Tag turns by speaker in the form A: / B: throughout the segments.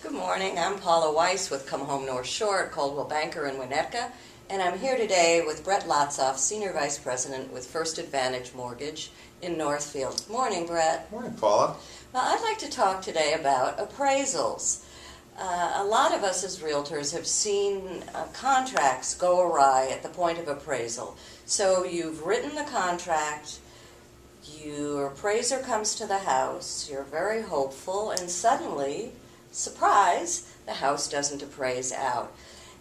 A: Good morning, I'm Paula Weiss with Come Home North Shore at Coldwell Banker in Winnetka, and I'm here today with Brett Lotsoff, Senior Vice President with First Advantage Mortgage in Northfield. Morning, Brett.
B: Morning, Paula.
A: Well, I'd like to talk today about appraisals. A lot of us as realtors have seen contracts go awry at the point of appraisal. So you've written the contract, your appraiser comes to the house, you're very hopeful, and suddenly, surprise, the house doesn't appraise out.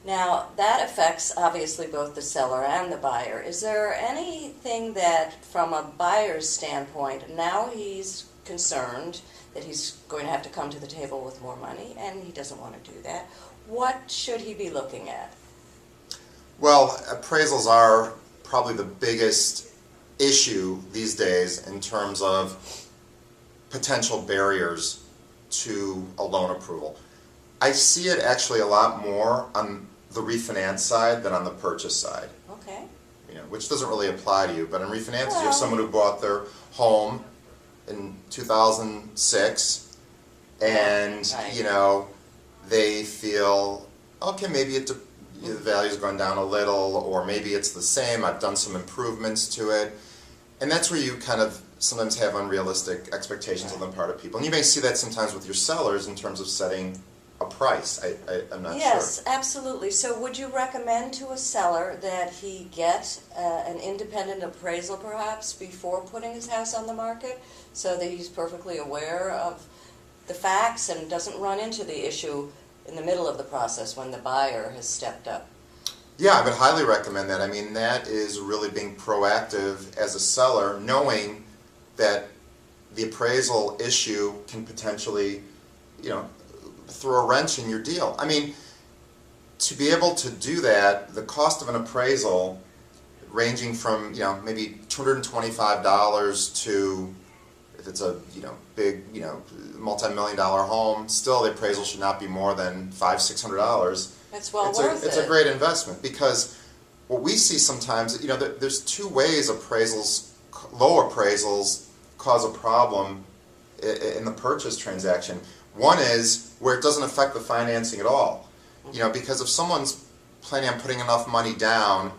A: Now, that affects obviously both the seller and the buyer. Is there anything that, from a buyer's standpoint, now he's concerned that he's going to have to come to the table with more money, and he doesn't want to do that? What should he be looking at?
B: Well, appraisals are probably the biggest issue these days in terms of potential barriers to a loan approval. I see it actually a lot more on the refinance side than on the purchase side.
A: Okay.
B: Which doesn't really apply to you, but in refinances you have someone who bought their home in 2006 and
A: right.
B: They feel, okay, maybe the value's gone down a little, or maybe it's the same, I've done some improvements to it. And that's where you kind of sometimes have unrealistic expectations on the part of people. And you may see that sometimes with your sellers in terms of setting a price. I'm not sure.
A: Yes, absolutely. So would you recommend to a seller that he get an independent appraisal perhaps before putting his house on the market, so that he's perfectly aware of the facts and doesn't run into the issue in the middle of the process when the buyer has stepped up?
B: Yeah, I would highly recommend that. I mean, that is really being proactive as a seller, knowing that the appraisal issue can potentially, throw a wrench in your deal. I mean, to be able to do that, the cost of an appraisal ranging from, maybe $225 to, if it's a, big, multi-million-dollar home, still the appraisal should not be more than $500-600.
A: It's well worth it.
B: It's a great investment, because what we see sometimes, there's two ways low appraisals cause a problem in the purchase transaction. One is where it doesn't affect the financing at all. Because if someone's planning on putting enough money down,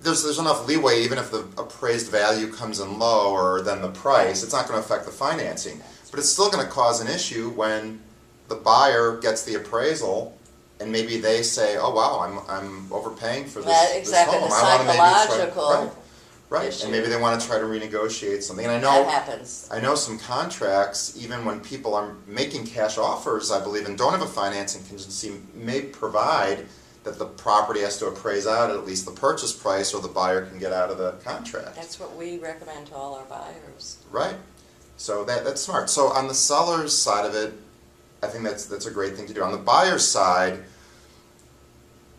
B: there's enough leeway, even if the appraised value comes in lower than the price, it's not going to affect the financing. But it's still going to cause an issue when the buyer gets the appraisal and maybe they say, oh wow, I'm overpaying for this,
A: exactly,
B: this home.
A: The
B: I want to maybe
A: psychological
B: right.
A: issue.
B: And maybe they want to try to renegotiate something. And
A: That happens.
B: I know some contracts, even when people are making cash offers, I believe, and don't have a financing contingency, may provide that the property has to appraise out at least the purchase price, or the buyer can get out of the contract.
A: That's what we recommend to all our buyers.
B: Right. So that's smart. So on the seller's side of it, I think that's a great thing to do. On the buyer's side,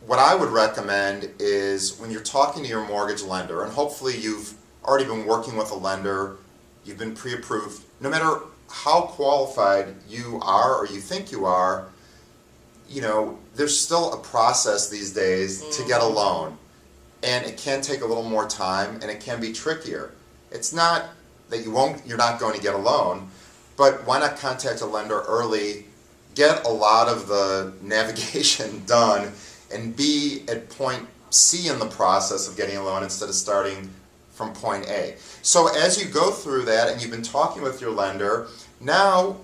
B: what I would recommend is when you're talking to your mortgage lender, and hopefully you've already been working with a lender, you've been pre-approved, no matter how qualified you are or you think you are, there's still a process these days to get a loan. And it can take a little more time, and it can be trickier. It's not that you're not going to get a loan, but why not contact a lender early, get a lot of the navigation done, and be at point C in the process of getting a loan instead of starting from point A. So as you go through that and you've been talking with your lender, now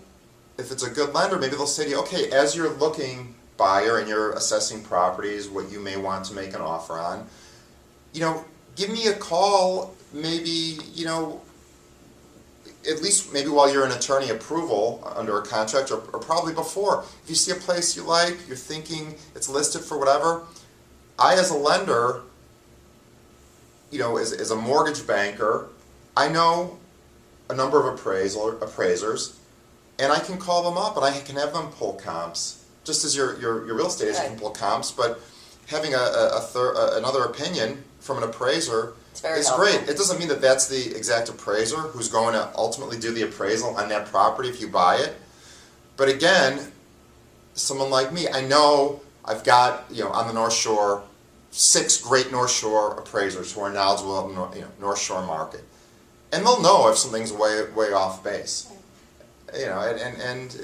B: if it's a good lender, maybe they'll say to you, okay, as you're looking buyer and you're assessing properties, what you may want to make an offer on, give me a call, maybe, at least maybe while you're in attorney approval under a contract, or probably before. If you see a place you like, you're thinking it's listed for whatever, I as a lender, as a mortgage banker, I know a number of appraisers, and I can call them up and I can have them pull comps, just as your real estate agent can pull comps, but having another opinion from an appraiser is great. It doesn't mean that that's the exact appraiser who's going to ultimately do the appraisal on that property if you buy it. But again, someone like me, I know I've got, on the North Shore, 6 great North Shore appraisers who are knowledgeable of the North Shore market. And they'll know if something's way off base. You know, and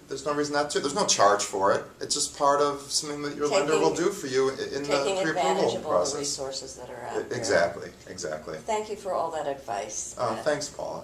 B: there's no reason not to. There's no charge for it. It's just part of something that your lender will do for you in the
A: Taking advantage
B: pre-approval
A: of all the
B: process.
A: resources that are out there.
B: Exactly, exactly.
A: Thank you for all that advice.
B: Thanks, Paula.